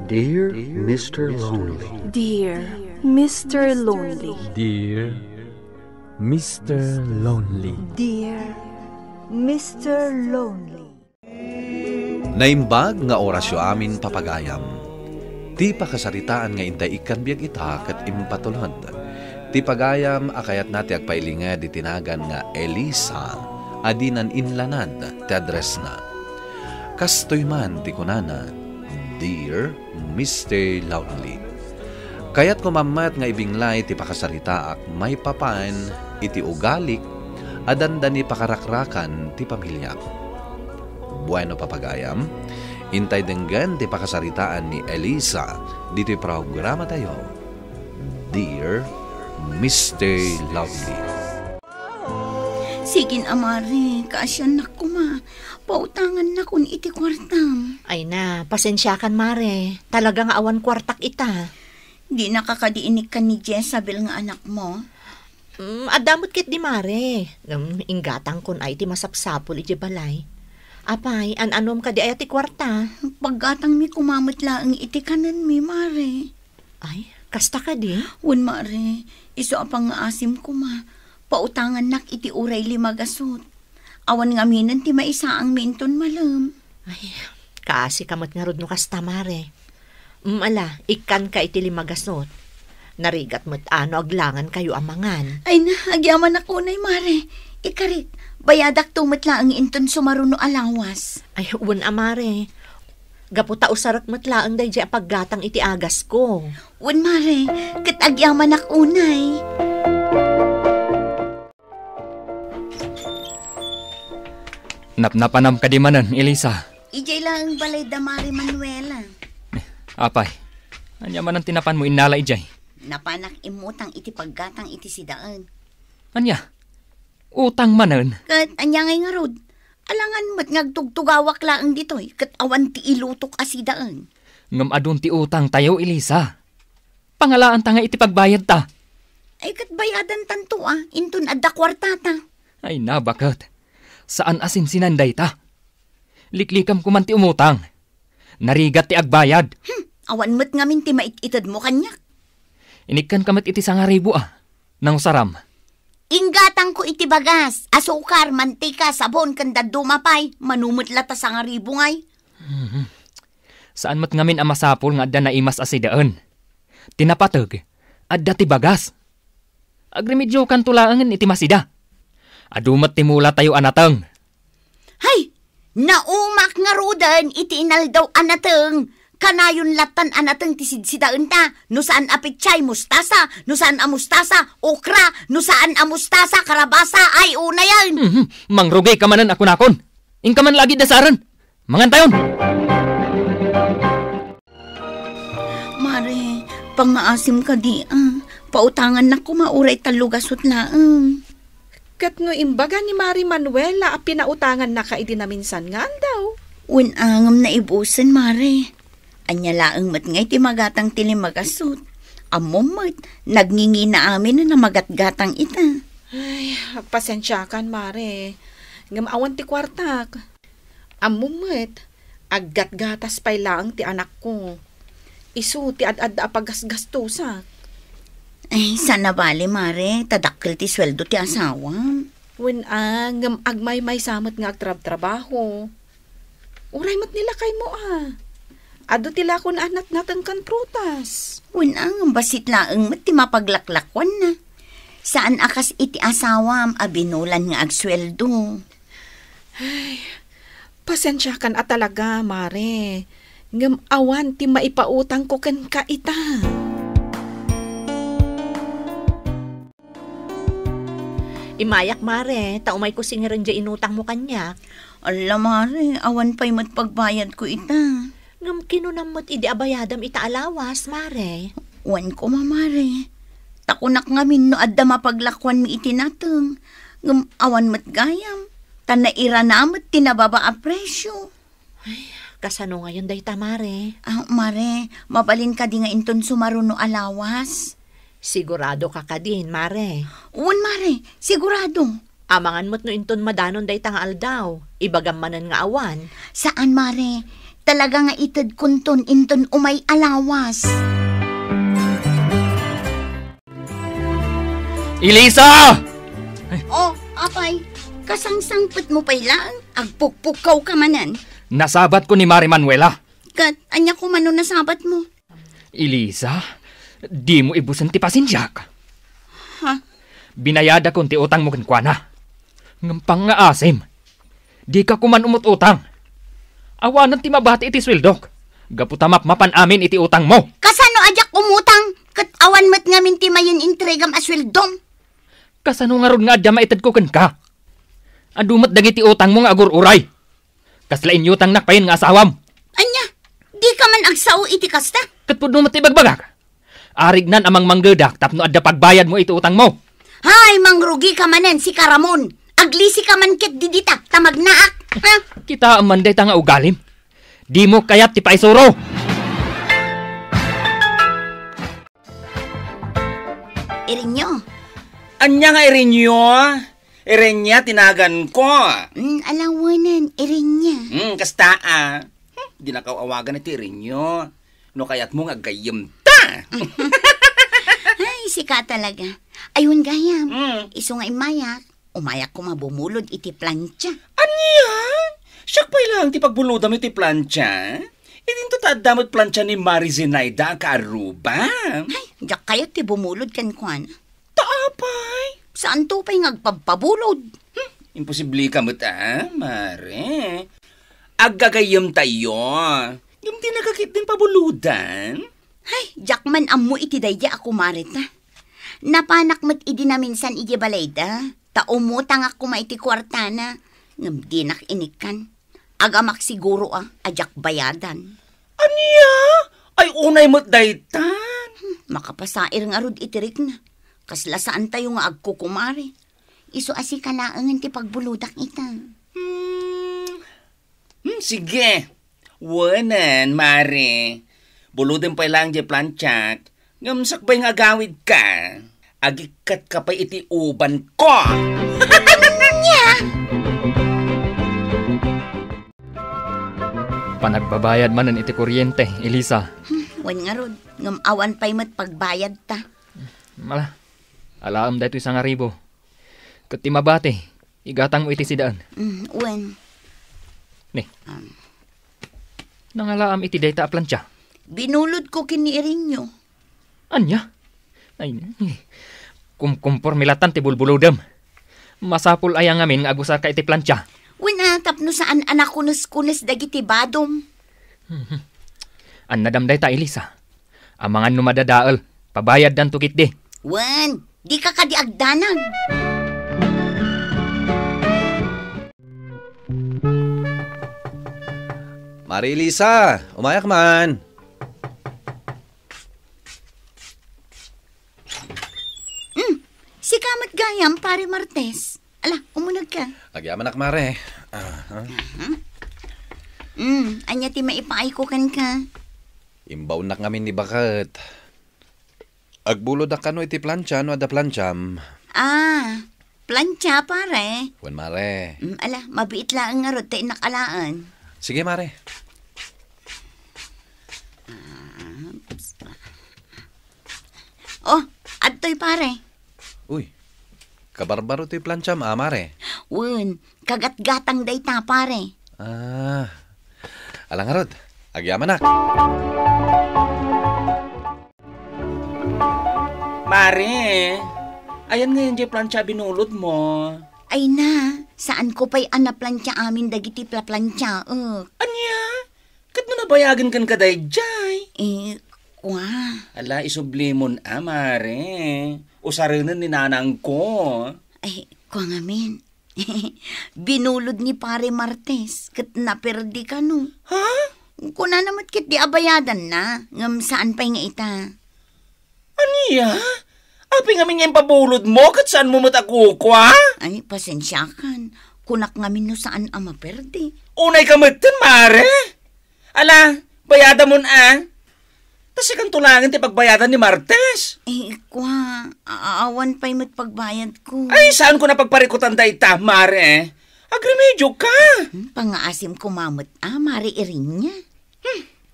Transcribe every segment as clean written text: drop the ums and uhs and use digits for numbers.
Dear Mr. Lonely. Dear Mr. Lonely. Dear Mr. Lonely. Dear Mr. Lonely. Naimbag nga orasyo amin papagayam. Ti pakasaritaan nga inday ikan biyag ita kat impatulod. Ti pagayam akayat nati agpailinga di tinagan nga Elisa adinan inlanad ti address na. Kastoy man ti kunana, Dear Mr. Lonely. Kayat kumamat nga ibinglay ti pakasarita ak may papan iti ugalik adanda ni pakarakrakan ti pamilya. Bueno papagayam, intay denggan ti pakasaritaan ni Elisa dito programa tayo. Dear Mr. Lovely. Sigin amari, kaasyan na kuma. Pautangan na kun iti kwartam. Ay na, pasensyakan mare. Talagang awan kwartak ita. Di nakakadiinig ka ni Jezabel nga anak mo. Adamot kit di mare. Inggatang kun ay ti masapsapol iti balay. Apay, anom ka di ay ati kwarta. Paggatang mi kumamot lang iti kanan mi, mare. Ay, kasta ka di? Wan, mare. Iso apang nga asim ko ma. Pautangan nak iti uray limagasot. Awan nga minan ti maisa ang minton malam. Ay, kasi kamot nga rod no kasta mare. Ala, ikan ka iti limagasot. Narigat mo't ano aglangan kayo amangan. Ay na, agyaman ako na mare. Ikarit, bayadak tumatla ang inton sumaruno alawas. Ay, uwan amare. Gaputa usarak matla ang dayjay paggatang iti agas ko. Uwan mare, kat agyaman ako unay. Napnapanam ka di manan, Elisa. Ijay lang ang balay da Mari Manuela. Apay, anya man ang tinapan mo inala ijay. Napanak imutang iti paggatang iti sidaan. Anya? Utang manan. Kat anya ngay nga rod. Alangan mat ngagtugtugawak laang ditoy. Kat awan ti ilutok asidaan. Ngam adun ti utang tayo, Elisa. Pangalaan ta nga iti pagbayad ta. Ay kat bayadan tanto Intun adda kwartata. Ay na, bakit? Saan asin sinanday ta? Liklikam kuman ti umutang. Narigat ti agbayad. Awan mo't ngamin ti maititad mo kanyak. Inikan kamat iti 1,000 nang saram. Inggatang ko iti bagas, asukar, mantika, sabon, kanda dumapay, manumot lata 1,000 ngay. Saan mat ngamin amasapol nga adda na imas asidaan? Tinapatag, adda ti bagas. Agrimedyo kan tulaangan iti masida. Adumat ti mula tayo anatang. Hay! Naumak nga rodan, iti inal daw anatang. Kanayon latan anatang tisidsidaan ta. No saan apitsay, mustasa. No saan amustasa, okra. No saan amustasa, karabasa. Ay, una yan. Mangrugay ka manan ako nakon. Ingka man lagi dasaran. Mangantayon. Mare, pangaasim ka di Pautangan na ko mauray talugasot laang. Kat no imbaga ni Mari Manuela a pinautangan na ka iti naminsan nga daw. Unangam na ibusan, mare. Anya laang mat ngay ti magatang tilimagasot. Amomot, nagngingi na amin na magatgatang ita. Ay, pasensyakan, Mare. Ngamawan ti kwartak. Amumit, aggat-gatas pay lang ti anak ko. Isu ti ad-ad apagasgastusak. Ay, sana bali, mare. Tadakkel ti sweldo ti asawa. When ngam agmay-may samot nga agtrab-trabaho. Uray mo't nila kay mo Ado tila kon anak natin kan prutas. When ang basit laang mat ti mapaglaklakwan na. Saan akas iti asawam abinulan nga agsweldo. Ay, pasensya kan talaga, mare. Ngam awan ti maipautang ko kan kaita. Imayak mare, taumay ko singiran dya inutang mo kanya. Ala mare, awan pa'y matpagbayad ko ita. Ngam kinunamot idi abayadam ita alawas, mare. Wan ko mamare. Takunak ngamin no adda mapaglakwan mi itinatang. Ngam awan matgayam. Tanaira namot tinababa a presyo. Ay, kasano ngayon day ta, mare? Mare, mabalin ka di nga inton sumaruno alawas. Sigurado ka ka din, mare. Uwan, mare, sigurado. Amangan mo't no inton madanon day ta nga aldaw. Ibagam manan nga awan. Saan, mare? talaga nga itad kunton inton umay alawas. Elisa! Oh, apay, kasangsangpet mo pay lang. Agpukpukaw ka manan. Nasabat ko ni Mari Manuela. Kat, anya ko mano nasabat mo. Elisa, di mo ibusan ti pasensya ka. Ha? Binayada kong ti utang mo kankwana. Ngampang nga asim. Di ka kuman umut-utang. Awanan ti mabati iti swildok. Gaputamap mapan amin iti utang mo. Kasano ajak umutang? Kat awan mat ngamin ti mayan intregam asweldom. Kasano nga ron nga adya maitad ko kan ka? Adumat dagiti utang mo nga agur-uray. Kaslain yutang nakpayin nga asawam. Anya, di ka man agsao iti kasta? Katpudno matibagbagak. Arignan amang manggedak tapno adda pagbayad mo iti utang mo. Hay, mangrugi ka manen si Karamon. Aglisi ka man ket didita, tamagnaak. Ha? Kita amanday ta nga ugalim. Di mo kayat ti paisuro. Irinyo. Anya nga irinyo? Irinya tinagan ko. Alawanan, irinya. Kasta di na kawawagan iti irinyo. No kayat mo nga gayam ta. Ay, sika talaga. Ayun gayam. Iso nga imayak. Umayak ko mabumulod iti plancha. Anya? Siyak pa ilang ti pagbulodam iti plancha. Idinto ta damot plancha ni Mari Zenaida ka Aruba. Ay, diyak kayo ti bumulod kan kwan. Taapay. Saan to pa'y ngagpagpabulod? Imposible ka mo Mare. Aggagayam tayo. Yung di nakakit din pabuludan. Ay, diyak man amo iti daya ako marita. Napanak mo't idi na minsan iti balayda. Ta umutang ako maiti kwartana. Ngam di nakinikan. Agamak siguro ajak bayadan. Anya? Ay unay mo't daytan. Makapasair nga rod itirik na. Kasla saan tayo nga agkukumari. Iso asi kalaangan ti pagbuludak ita. Sige. Wanan, Mare. Buludin pa lang di planchak. Ngamsakbay nga agawid ka. Agikat ka pa iti uban ko. Panagbabayad manan iti kuryente, Elisa. Wan nga rod. Ngam awan pa'y mat pagbayad ta. Mala, alaam dahito isang aribo. Kat ti mabate, igatang mo iti sidaan. Wan. Ni, nangalaam iti dayta a plancha. Binulod ko kini Irinyo. Anya? Ay, kumkumpor milatan ti bulbulodam. Masapul ayang amin nga agusar ka iti plancha. Winatap no saan anak kunes dagiti badom. An nadamday ta, Elisa. Amangan numadadaal, pabayad dan tukit di. Wan, di ka kadiagdanag. Mari Elisa, umayak man. Si Kamat Gayam, pare Martes. Ala, umunag ka. Agyaman ak Mare. Anya ti maipaay ko kan ka. Imbaw nak ngamin ni Bakat. Agbulod ak kano iti plancha, no ada plancham. Plancha pare. Wan Mare. Ala, mabiit lang nga rod tayo nakalaan. Sige Mare. Oh, adtoy pare. Uy, kabarbaro ti plancham, Mare. Wan, kagat-gatang day ta pare. Alang arod, agyaman ak. Mare, ayan ngayon di plancha binulod mo. Ay na, saan ko pa'y anaplantya amin dagiti plaplantya. Anya? Kat mo nabayagan kan kaday jay. Ala, isublimon Mare. Usarinan ni nanang ko. Ay, kwa ngamin. Binulod ni pare Martes. Kat naperdi ka no. Ha? Kuna namat kit di abayadan na. Ngam saan pa'y nga ita. Anya? Api ngamin ngayon pabulod mo, kat saan mo matakukwa? Ay, pasensyakan. Kunak ngamin no saan maperdi. Unay ka matan, Mare. Ala, bayada mo Tas ikang tulangin ti pagbayadan ni Martes. Kwa, aawan pa'y mat pagbayad ko. Ay, saan ko napagparikutan Mare? Agremedyo ka. Pangaasim ko mamot, Mari Irinya.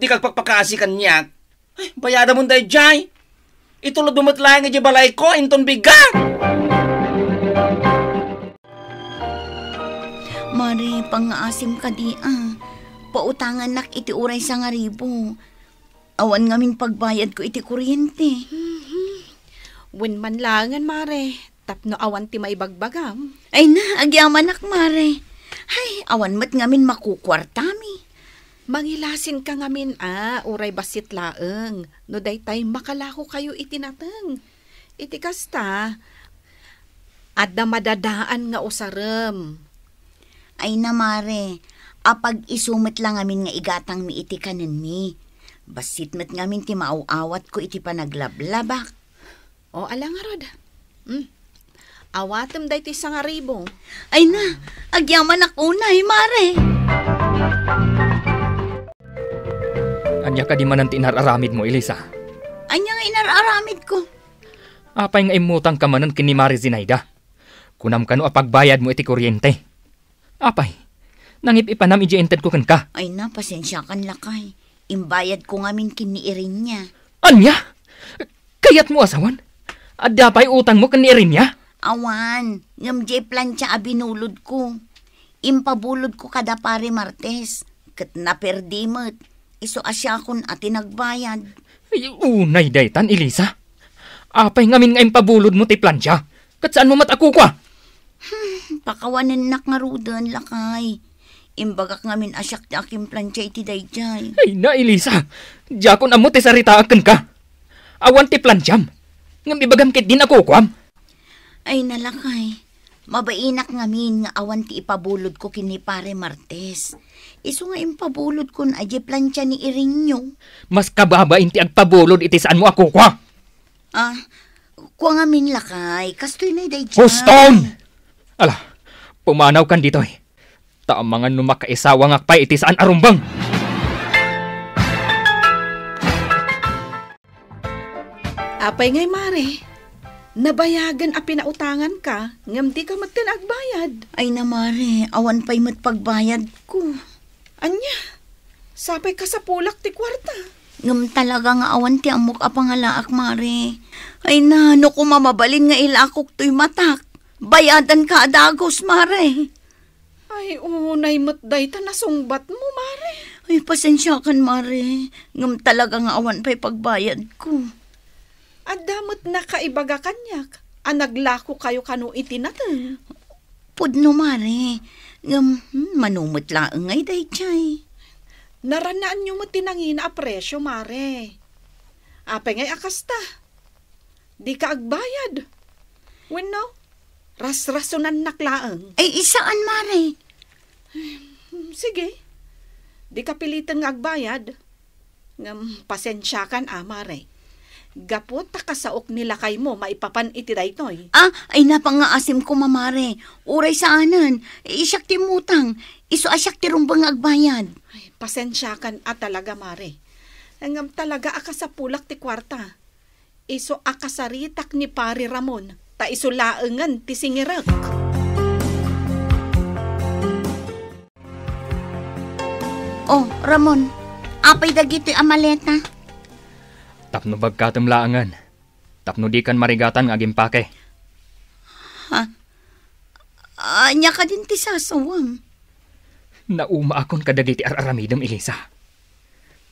Di kagpagpakasi kanyak. Ay, bayada mo tayo, Jay. Itulod mo matlayan nga di balay ko, inton bigat. Mare, pangaasim ka di Pautangan nak iti uray sa nga ribo. Awan ngamin pagbayad ko iti kuryente. Wen man langan, mare. Tapno awan ti may bagbagam. Ay na, agyaman nak, mare. Ay, awan mat ngamin makukwartami. Mangilasin ka ngamin, uray basit laeng. No daytay makalako kayo itinateng. Iti kasta, adda madadaan nga usarem. Ay na, mare. Apag isumit lang ngamin nga igatang mi iti kanen mi. Basit met ngamin ti maaw-awat ko iti panaglablabak. O ala nga rod. Awatem day ti sangaribo. Ay na, agyaman ako na, mare. Anya ka di man ang tinararamid mo, Elisa. Anya nga inararamid ko. Apay nga imutang ka manan kini Mari Zinaida. Kunam ka no apagbayad mo iti kuryente. Apay, nangip ipanam iji-ented ko kan ka. Ay na, pasensya kan lakay. Imbayad ko ngamin kiniirin niya. Anya? Kayat mo asawan? At dapay utang mo kaniirin niya? Awan, ngamjay plancha abinulod ko. Impabulod ko kada pare Martes. Kat naperdi mo't. Iso asya kun ati nagbayad. Ay, unay daytan, Elisa. Apay ngamin nga impabulod mo ti plancha. Kat saan mo mat-ako kwa? Pakawanin nak nga rudan lakay. Imbagak ngamin asyak ti aking plancha iti dayjay. Ay na, Elisa. Diyakon amo ti sarita akin ka. Awan ti plancham. Ngam ibagam kit din ako kwam. Ay nalakay. Mabainak ngamin nga awan ti ipabulod ko kini pare Martes. Iso nga impabulod ko na aje plancha ni Irinyo. Mas kababain ti agpabulod iti saan mo ako kwa. Kuha ngamin lakay. Kastoy na dayjay. Huston! Ala, pumanaw kan dito eh. Taamangan no makaisawa ngakpay iti saan arumbang. Apay ngay, mare. Nabayagan a pinautangan ka, ngam di ka magtinagbayad. Ay na, mare. Awan pa'y matpagbayad ko. Anya, sapay ka sa pulak ti kwarta. Ngam talaga nga awan ti amok apangalaak, mare. Ay na, no kumamabalin nga ilakok to'y matak. Bayadan ka adagos, mare. Ay, unay mo't day ta nasungbat mo, mare. Ay, pasensya kan, mare. Ngam talaga nga awan pa'y pagbayad ko. At damot na kaibaga kanyak. Naglako kayo kanu itinateng. Pudno, mare. Ngam, manumot laang ngay dayjay. Naranaan nyo mo tinangin a presyo, mare. Apay ngay akasta. Di ka agbayad. Wino, ras-rasunan naklaang. Ay, isaan, mare? Sige. Di ka pilitang agbayad. Ngam, pasensya kan, mare. Gapot takasaok nila kay mo, maipapan iti daytoy. Ay napangaasim ko, mamare. Uray saanan. Isyak ti mutang. Iso asyak ti rumbang agbayad. Ay, pasensya kan talaga, mare. Ngam talaga aka sa pulak ti kwarta. Iso akasaritak ni Pari Ramon. Ta iso laengan ti singirak. Oh, Ramon. Apay dagito'y amaleta. Tapno bagkatem laangan. Tapno di kan marigatan nga agimpake. Anya ka din ti sasawam. Nauma akon kadagiti araramidam, Elisa.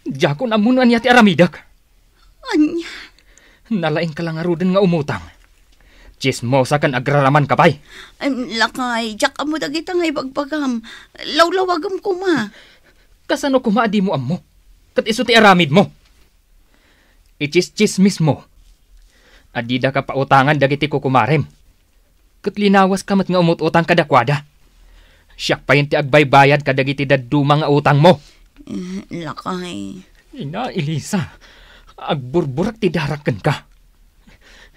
Diyakon amunan niya ti aramidak. Anya? Nalaing ka lang aruden nga umutang. Chismosa kan agraraman kapay. Lakay, jak amo dagita nga ibagbagam. Lawlawagam ko ma. Kasano kumaadi mo ammo? Kat iso ti aramid mo. Ichis-chismis mo. Adida ka pautangan dagiti kukumarem. Kat linawas kamat nga umututang kadakwada. Siyak pa yun ti agbaybayad kadagiti daduma nga utang mo. Lakay. Ina, Elisa. Agburburak ti darakan ka.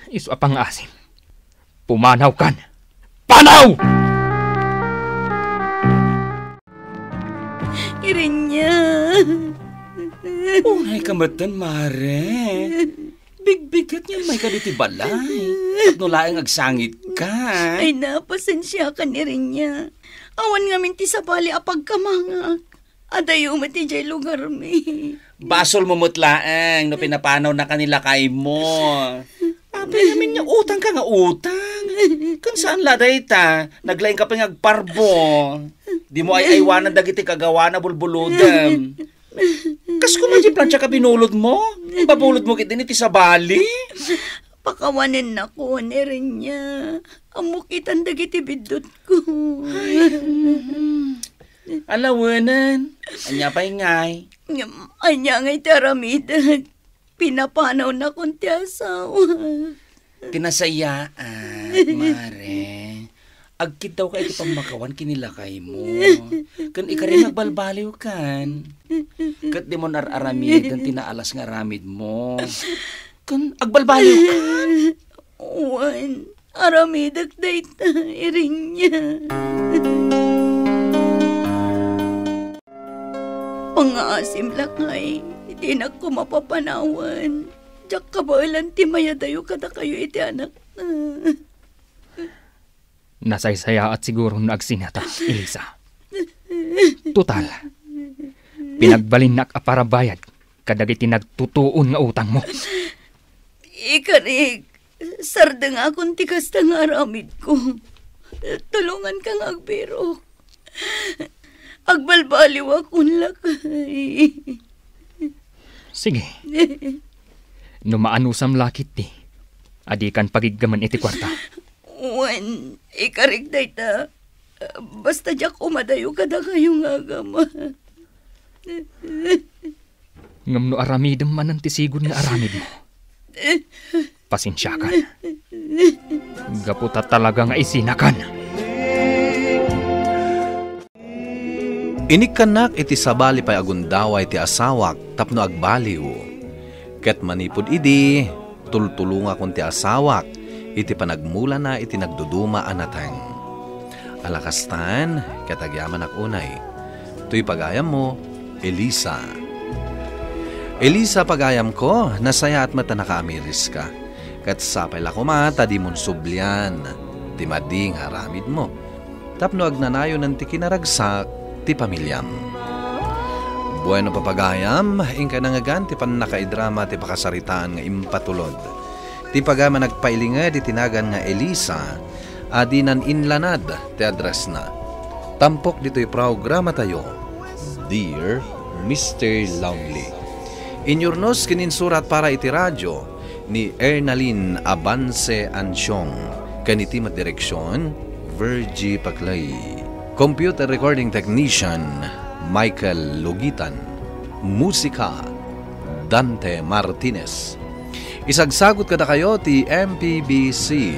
Iso apang asim. Pumanaw kan. Panaw! Irinya. Unay kamatan, mare. Bigbigat niya may kaditi balay. At nulaang agsangit ka. Ay na, pasensya ka ni Irinya. Awan nga minti sa bali apagkamangak. Adayo mati jay lugar mi. Basol mo mutlaang no pinapanaw na kanila kay mo. Abi namin niya utang ka nga utang. Kung saan laday ta, naglaing ka pa nga agparbo. Di mo ay aywanan dagiti kagawa na bulbulodem. Kas ko man di plancha ka binulod mo? Babulod mo kiti iti sa bali? Pakawanin na ko ni rin niya. Amukitan dagiti bidot ko. Alawanan, anya pa ingay. Anya ngay taramidag. Pinapanaw na kong ti asawa. Kinasayaan, mare. Agkit daw ka iti pamakawan kinilakay mo. Kan ikarin nagbalbaliw kan. Kat di mo nararamid ang tinaalas nga aramid mo. Kan agbalbaliw kan. Uwan, aramidag dayta, irin niya. Pangaasim lakay, iti na ko mapapanawan. Diyak kabalan ti mayadayo kada kayo iti anak na. Nasaysaya at siguro naagsinata, Elisa. Total, pinagbalinak a para bayad kadagiti nagtutuon nga utang mo. Ikarig, sarda nga akong tikas na aramid ko. Tulungan kang agbiro. Agbalbaliw akong lakay. Sige. Numaanusam lakit ti. Adikan pagiggaman iti kwarta. Wan, ikarig dayta. Basta diyak umadayo kada kayong agama. Ngam no aramidem man ang tisigon nga aramid mo. Pasensya ka. Gaputa talaga nga isinakan. Inikanak iti sabali pay agundaway ti asawak tapno agbaliw. Ket manipod idi, tultulunga kon ti asawak, iti panagmula na iti nagduduma anateng. Alakastan, ket agyaman akunay. Tuy pagayam mo, Elisa. Elisa pagayam ko, nasaya at mata nakaamiris ka. Ket sapay lakumata di mon sublian, ti mading haramid mo. Tapno agnanayo ng ti kinaragsak, ti pamilyam. Bueno papagayam, ingka nangagan ti panakaidrama ti pakasaritaan nga impatulod. Ti pagama nagpailinga di tinagan nga Elisa, adinan inlanad ti address na. Tampok dito'y programa tayo, Dear Mr. Lonely. Inyurnos kininsurat para iti radyo ni Ernalyn Abance Ansyong, kanitimat direksyon, Virgie Paclay. Computer recording technician, Michael Lugitan. Musika, Dante Martinez. Isagsagot kada kayo ti MPBC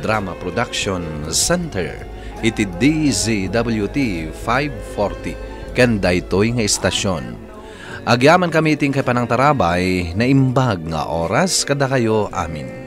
Drama Production Center iti DZWT 540 kanda ito'y nga istasyon. Agyaman kami iting kay panang tarabay na imbag nga oras kada kayo amin.